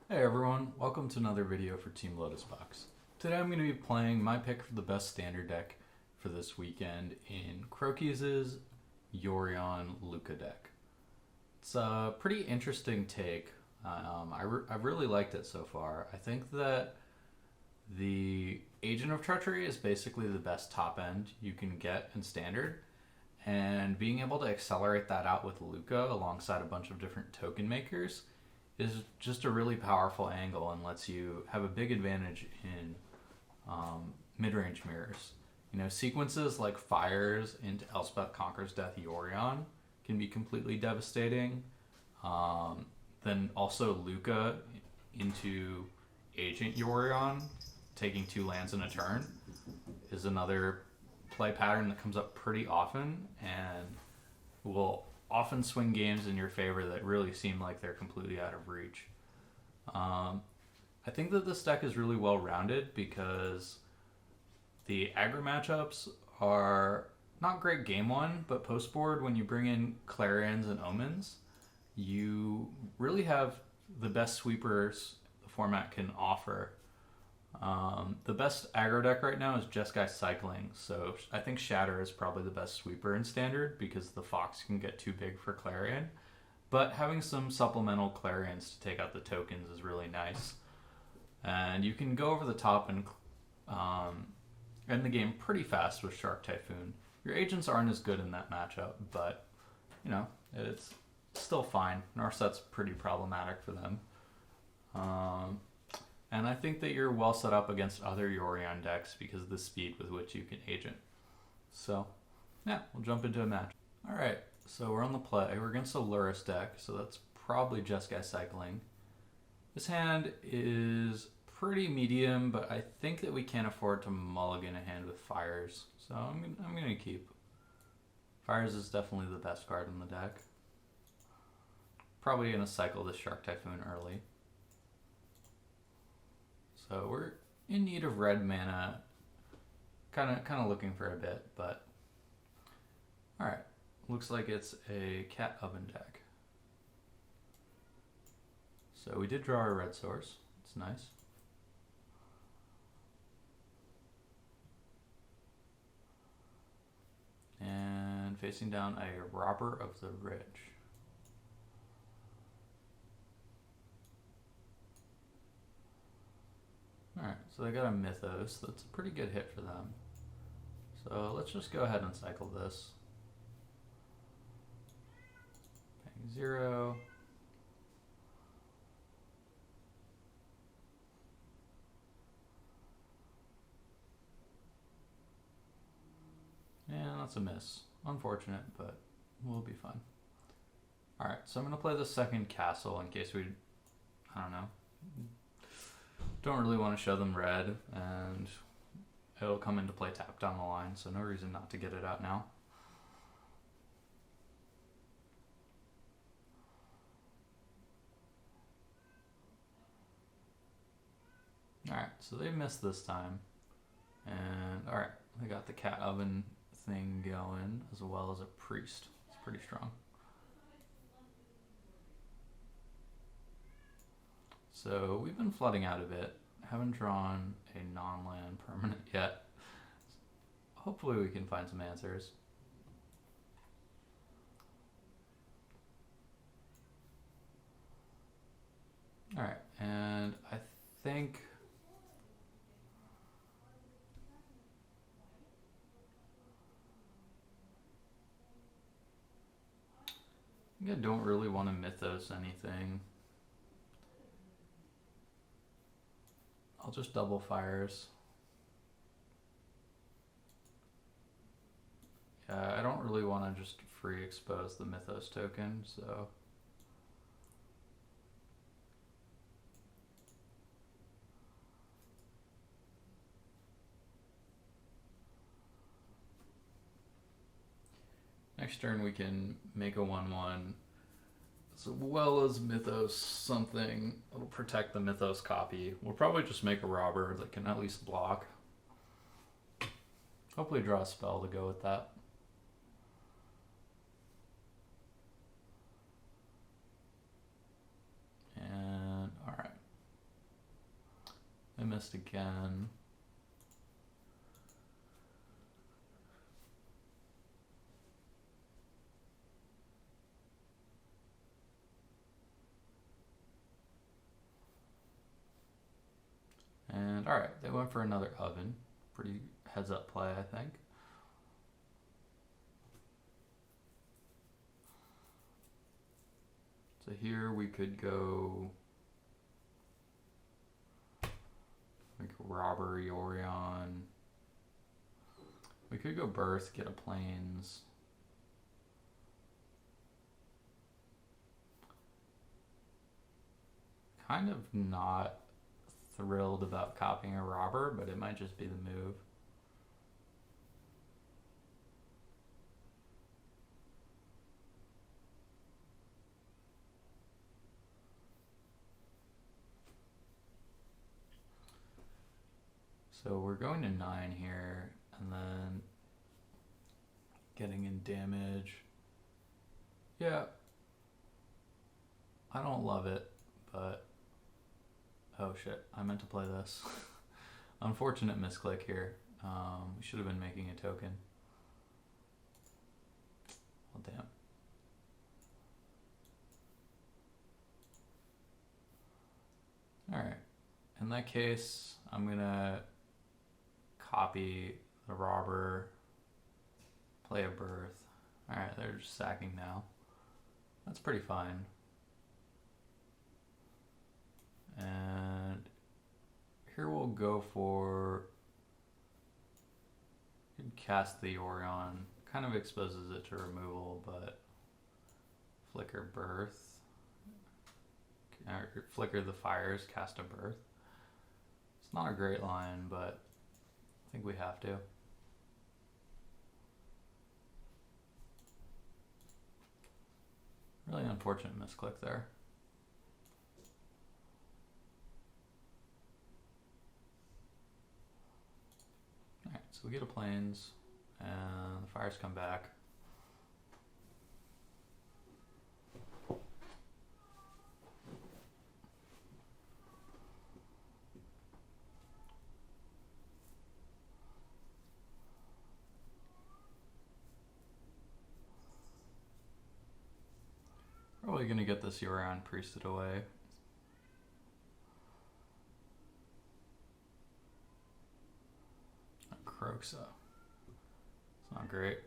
Hey everyone, welcome to another video for Team Lotus Box. Today I'm going to be playing my pick for the best standard deck for this weekend in Crokeyz's Yorion Luca deck. It's a pretty interesting take. I've really liked it so far. I think that the Agent of Treachery is basically the best top end you can get in standard, and being able to accelerate that out with Luca alongside a bunch of different token makers is just a really powerful angle and lets you have a big advantage in mid-range mirrors. You know, sequences like Fires into Elspeth Conquers Death Yorion can be completely devastating. Then also Luca into Agent Yorion, taking 2 lands in a turn, is another play pattern that comes up pretty often and will often swing games in your favor that really seem like they're completely out of reach. I think that this deck is really well rounded because the aggro matchups are not great game one, but post board when you bring in Clarions and Omens, you really have the best sweepers the format can offer. The best aggro deck right now is Jeskai Cycling, so I think Shatter is probably the best sweeper in standard because the Fox can get too big for Clarion, but having some supplemental Clarions to take out the tokens is really nice. And you can go over the top and end the game pretty fast with Shark Typhoon. Your agents aren't as good in that matchup, but you know, it's still fine. Narset's pretty problematic for them. And I think that you're well set up against other Yorion decks because of the speed with which you can agent. So, yeah, we'll jump into a match. Alright, so we're on the play. We're against a Luris deck, so that's probably Jeskai Cycling. This hand is pretty medium, but I think that we can't afford to mulligan a hand with Fires. So I'm going to keep. Fires is definitely the best card in the deck. Probably going to cycle this Shark Typhoon early. So we're in need of red mana, kind of looking for a bit, but all right. Looks like it's a Cat Oven deck. So we did draw a red source. It's nice. And facing down a Robber of the Ridge. Alright, so they got a Mythos. That's a pretty good hit for them. So let's just go ahead and cycle this. Paying 0. And that's a miss. Unfortunate, but we'll be fine. Alright, so I'm going to play the second castle in case we, I don't know, don't really want to show them red, and it'll come into play tapped down the line, so no reason not to get it out now. Alright, so they missed this time. And alright, they got the Cat Oven thing going, as well as a Priest. It's pretty strong. So we've been flooding out a bit. Haven't drawn a non-land permanent yet. Hopefully we can find some answers. Alright, and I think I don't really want to Mythos anything. I'll just double Fires. Yeah, I don't really want to just free expose the Mythos token, so next turn we can make a 1/1 as well as Mythos something. It'll protect the Mythos copy. We'll probably just make a Robber that can at least block. Hopefully draw a spell to go with that. And alright. missed again. And alright, they went for another oven. Pretty heads up play, I think. So here we could go like Robber, Yorion. We could go Birth, get a Plains. Kind of not thrilled about copying a Robber, but it might just be the move. So we're going to 9 here, and then getting in damage. Yeah, I don't love it, but oh shit, I meant to play this. Unfortunate misclick here. We should have been making a token. Well, damn. Alright, in that case, I'm gonna copy the Robber, play a Birth. Alright, they're just sacking now. That's pretty fine. And here we'll go for, cast the Yorion. Kind of exposes it to removal, but flicker Birth. Or flicker the fires, cast a Birth. It's not a great line, but I think we have to. Really unfortunate misclick there. Alright, so we get a Plains, and the fires come back. Probably gonna get this Yorion priested away. Crokeyz. It's not great.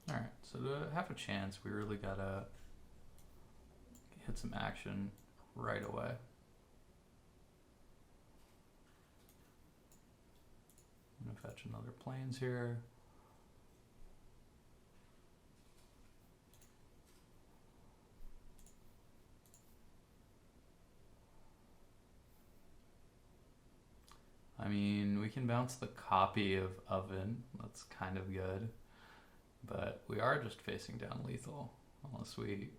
Alright, so to have a chance, we really gotta hit some action right away. I'm gonna fetch another Plains here. I mean, we can bounce the copy of Oven. That's kind of good. But we are just facing down lethal. Unless we...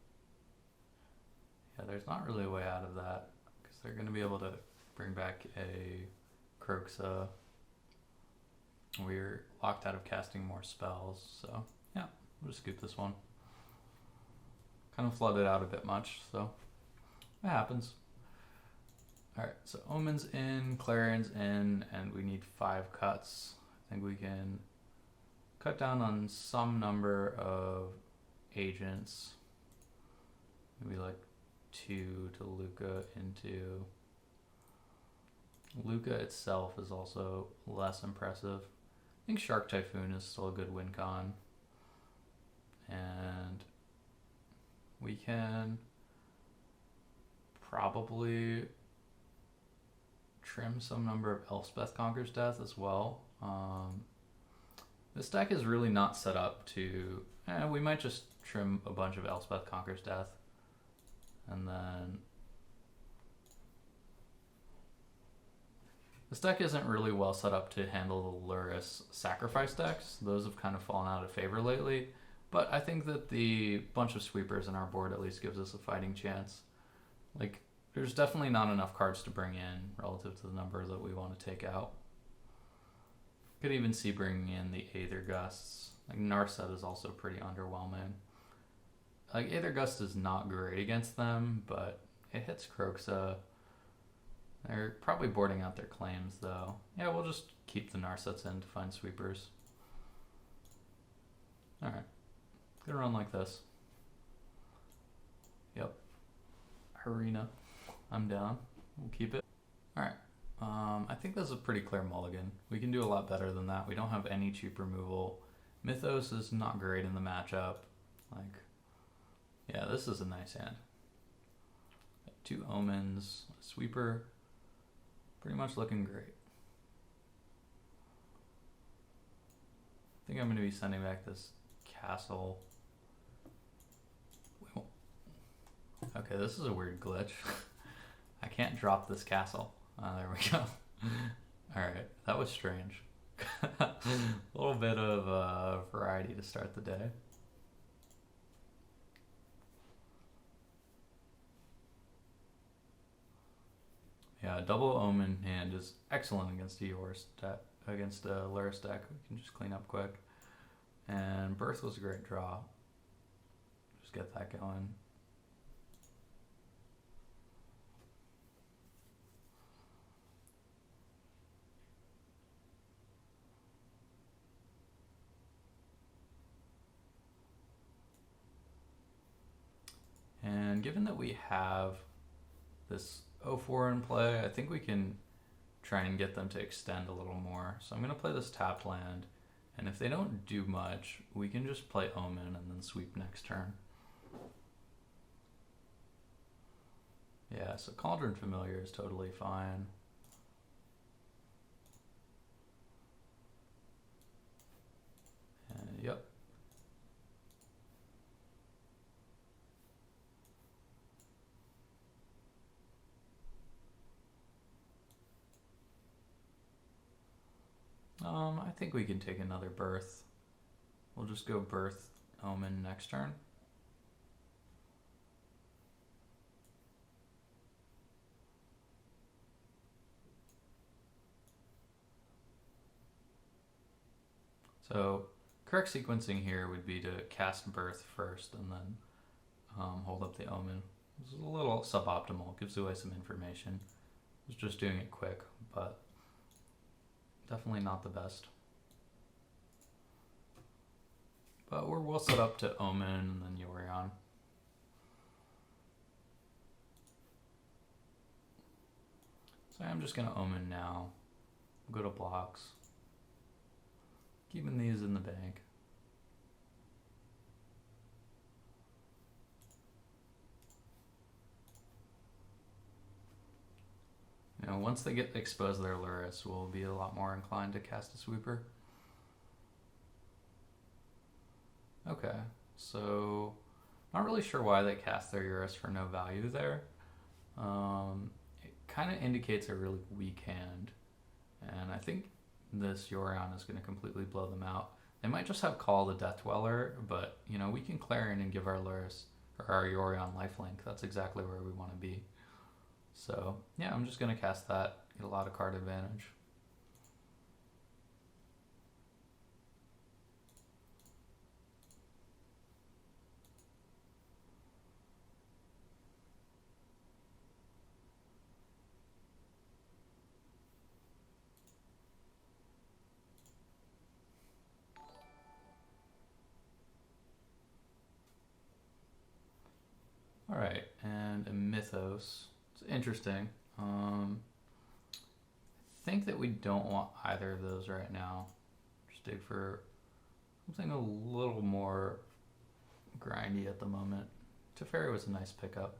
Yeah, there's not really a way out of that. Because they're going to be able to bring back a Crokeyz. We're locked out of casting more spells. So, yeah, we'll just scoop this one. Kind of flooded out a bit much, so it happens. Alright, so Omen's in, Clarion's in, and we need 5 cuts. I think we can cut down on some number of agents. Maybe like 2 to Luca into... Luca itself is also less impressive. I think Shark Typhoon is still a good win con. And we can probably trim some number of Elspeth Conquers Death as well. This deck is really not set up to... we might just trim a bunch of Elspeth Conquers Death. And then... This deck isn't really well set up to handle the Lurrus sacrifice decks. Those have kind of fallen out of favor lately. But I think that the bunch of sweepers in our board at least gives us a fighting chance. Like, there's definitely not enough cards to bring in relative to the number that we want to take out. Could even see bringing in the Aether Gusts. Like, Narset is also pretty underwhelming. Like, Aether Gust is not great against them, but it hits Crokeyz. They're probably boarding out their claims, though. Yeah, we'll just keep the Narsets in to find sweepers. Alright. Gonna run like this. Yep. Arena. I'm down. We'll keep it. Alright. I think this is a pretty clear mulligan. We can do a lot better than that. We don't have any cheap removal. Mythos is not great in the matchup. Like, yeah, this is a nice hand. 2 Omens, a sweeper. Pretty much looking great. I think I'm going to be sending back this castle. Okay, this is a weird glitch. I can't drop this castle. There we go. Alright, that was strange. A little bit of variety to start the day. Yeah, double Omen hand is excellent against a Lurrus deck. We can just clean up quick. And Birth was a great draw. Just get that going. And given that we have this 0-4 in play, I think we can try and get them to extend a little more. So I'm going to play this tapped land, and if they don't do much, we can just play Omen and then sweep next turn. Yeah, so Cauldron Familiar is totally fine. And yep. I think we can take another Birth. We'll just go Birth, Omen next turn. So correct sequencing here would be to cast Birth first and then hold up the Omen. This is a little suboptimal, gives away some information. I was just doing it quick, but definitely not the best. But we'll set up to Omen and then Yorion. So I'm just going to Omen now. We'll go to blocks. Keeping these in the bank. You know, once they get exposed to their Lurrus, we'll be a lot more inclined to cast a sweeper. Okay, so not really sure why they cast their Lurrus for no value there. It kind of indicates a really weak hand, and I think this Yorion is going to completely blow them out. They might just have Call the Death Dweller, but you know, we can Clarion and give our Lurrus or our Yorion lifelink. That's exactly where we want to be. So yeah, I'm just going to cast that, get a lot of card advantage. All right, and a Mythos. It's interesting. I think that we don't want either of those right now. Just dig for something a little more grindy at the moment. Teferi was a nice pickup.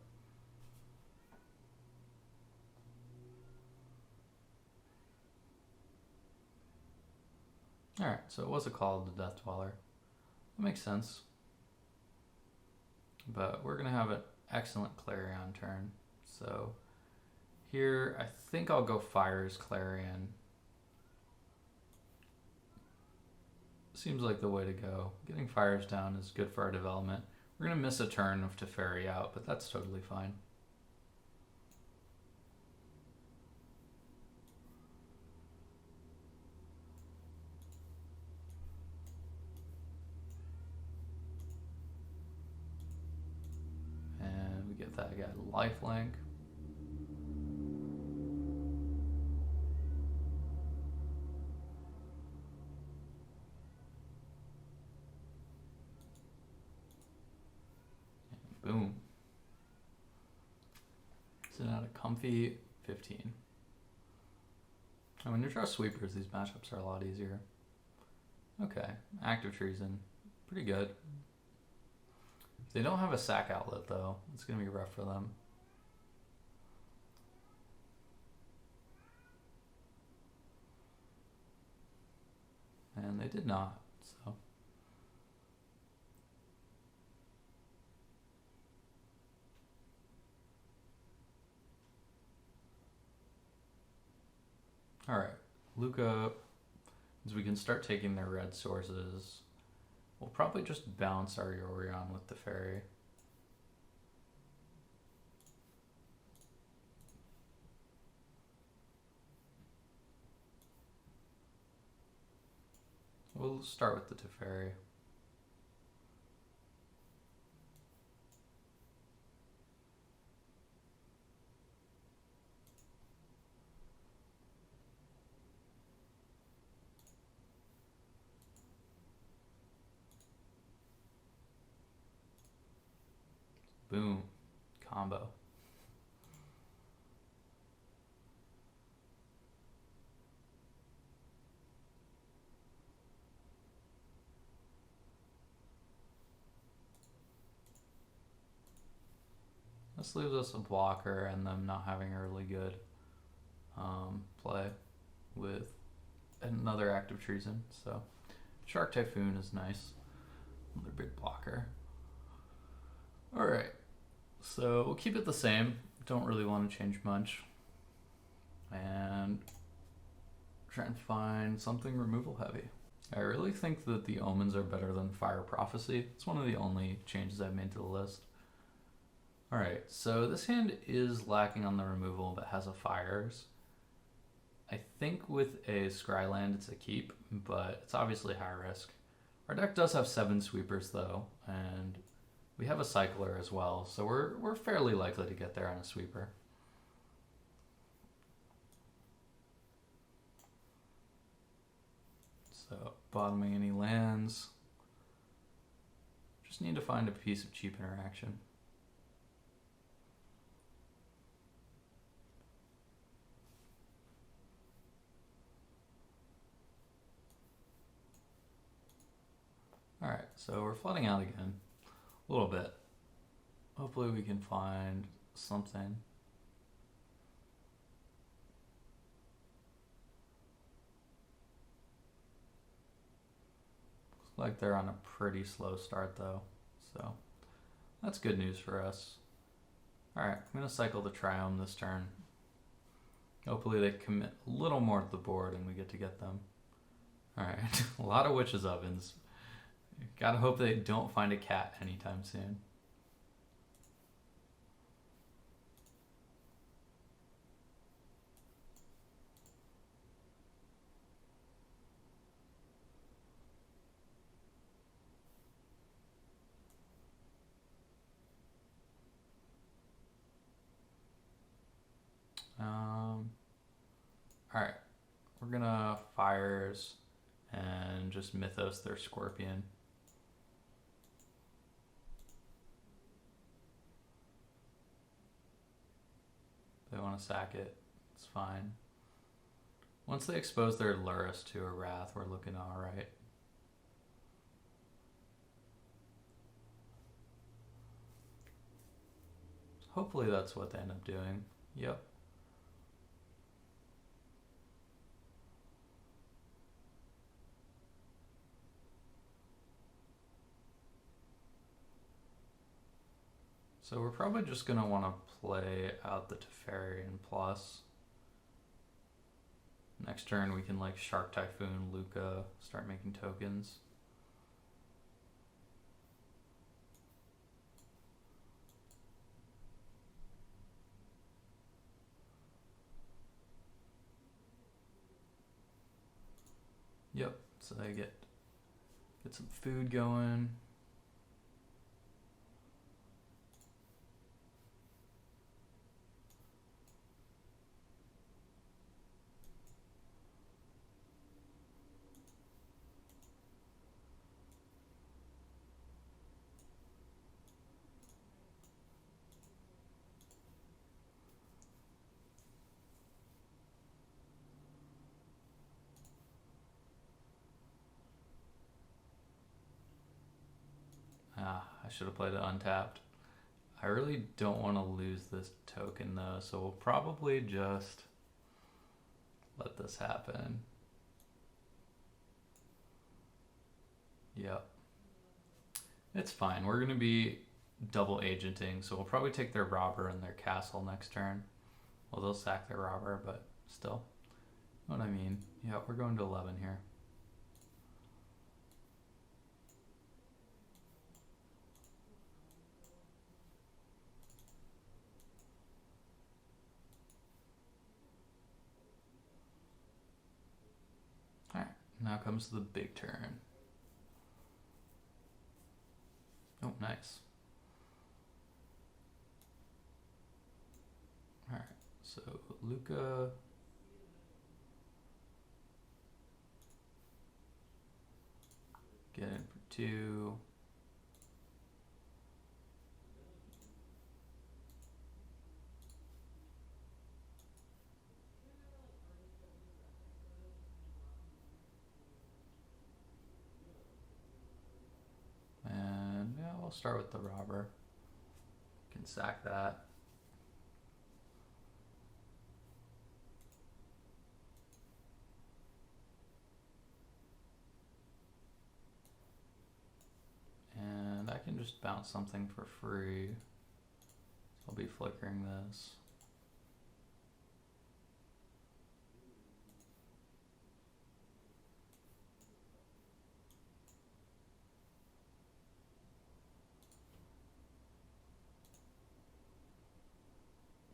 Alright, so it was a Call of the Death Dweller. That makes sense. But we're going to have an excellent Clarion turn. So Here, I think I'll go Fire's Clarion. Seems like the way to go. Getting fires down is good for our development. We're going to miss a turn of Teferi out, but that's totally fine. And we get that guy lifelink. Boom. Sitting out a comfy 15. And when you draw sweepers, these matchups are a lot easier. Okay, Active Treason. Pretty good. If they don't have a sack outlet, though, it's going to be rough for them. And they did not, so... Alright, Luca, as we can start taking their red sources, we'll probably just bounce our Yorion with the fairy. We'll start with the Teferi. Boom. Combo. This leaves us a blocker and them not having a really good play with another Active Treason. So Shark Typhoon is nice. Another big blocker. Alright, so we'll keep it the same. Don't really want to change much. And try and find something removal heavy. I really think that the Omens are better than Fire Prophecy. It's one of the only changes I've made to the list. Alright, so this hand is lacking on the removal but has a Fires. I think with a Scryland it's a keep, but it's obviously high risk. Our deck does have 7 sweepers though, and we have a Cycler as well, so we're fairly likely to get there on a sweeper. So, bottoming any lands. Just need to find a piece of cheap interaction. Alright, so we're flooding out again. A little bit. Hopefully we can find something. Looks like they're on a pretty slow start though, so that's good news for us. Alright, I'm going to cycle the Triome this turn. Hopefully they commit a little more to the board and we get to get them. Alright, a lot of Witch's Ovens. Gotta hope they don't find a cat anytime soon. Alright, we're gonna Fires and just Mythos their Scorpion. They want to sack it, it's fine. Once they expose their Lurrus to a Wrath, we're looking alright. Hopefully that's what they end up doing. Yep. So we're probably just going to want to play out the Teferian plus. Next turn we can like Shark Typhoon, Luca, start making tokens. Yep, so I get some food going. I should have played it untapped. I really don't want to lose this token though, so we'll probably just let this happen. Yep. It's fine. We're going to be double agenting, so we'll probably take their robber and their castle next turn. Well, they'll sack their robber, but still. You know what I mean? Yeah, we're going to 11 here. Alright, now comes the big turn. Oh, nice. Alright, so Luca. Get in for 2. And yeah, we'll start with the robber. Can sack that. And I can just bounce something for free. So I'll be flickering this.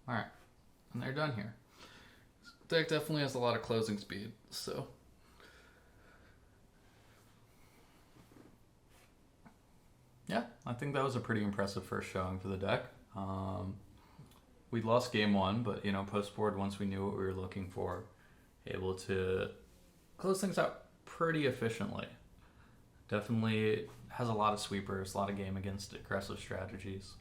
Alright, and they're done here. This deck definitely has a lot of closing speed, so. Yeah, I think that was a pretty impressive first showing for the deck. We lost game 1, but you know, post board, once we knew what we were looking for, able to close things out pretty efficiently. Definitely has a lot of sweepers, a lot of game against aggressive strategies,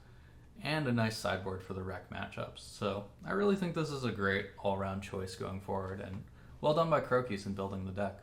and a nice sideboard for the rec matchups. So I really think this is a great all-round choice going forward, and well done by Crokeyz in building the deck.